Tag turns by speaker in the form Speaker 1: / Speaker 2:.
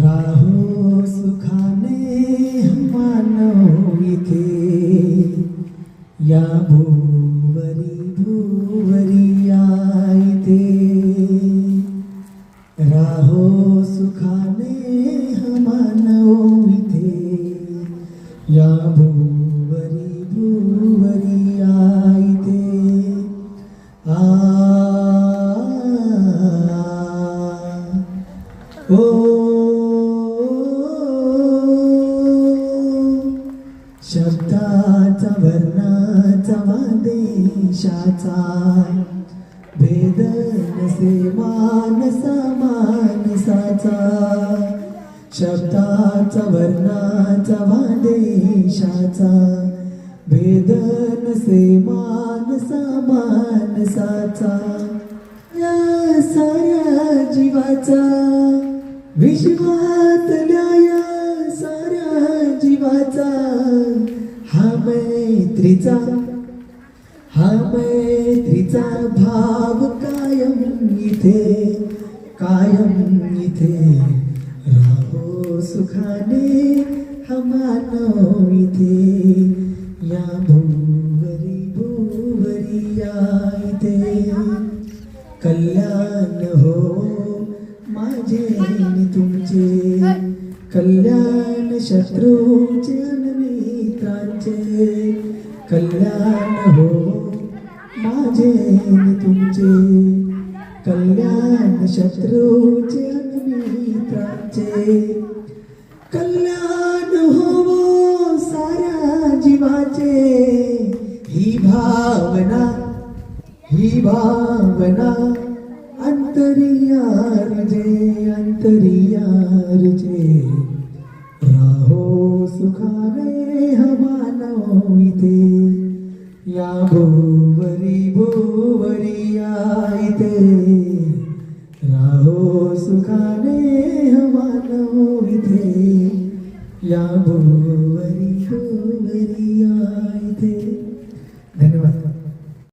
Speaker 1: राहो सुखाने मानव इथे या भुवरी भुवरी या इथे राहो सुखाने मानव इथे या भुवरी भुवरी या इथे शब्दाचा वर्णाचा देशाचा भेद नसे मानसा मानसाचा शब्दाचा वर्णाचा देशाचा भेद नसे मानसा मानसाचा या साऱ्या जीवाचा विश्वातल्या या साऱ्या जीवाचा हा मैत्रीचा भाव कायम इथे राहो सुखाने हा मानव इथे या भुवरी भुवरी या इथे कल्याण हो माझे आणि तुमचे कल्याण शत्रूचे आणि मित्रांचे कल्याण हो माझे आणि तुमचे कल्याण शत्रूचे आणि मित्रांचे कल्याण हो साऱ्या जीवाचे ही भावना अंतरियारजे राहो सुखाने हा मानव इथे या भुवरी भुवरी या इथे राहो सुखाने हा मानव इथे या भुवरी भुवरी या इथे. धन्यवाद.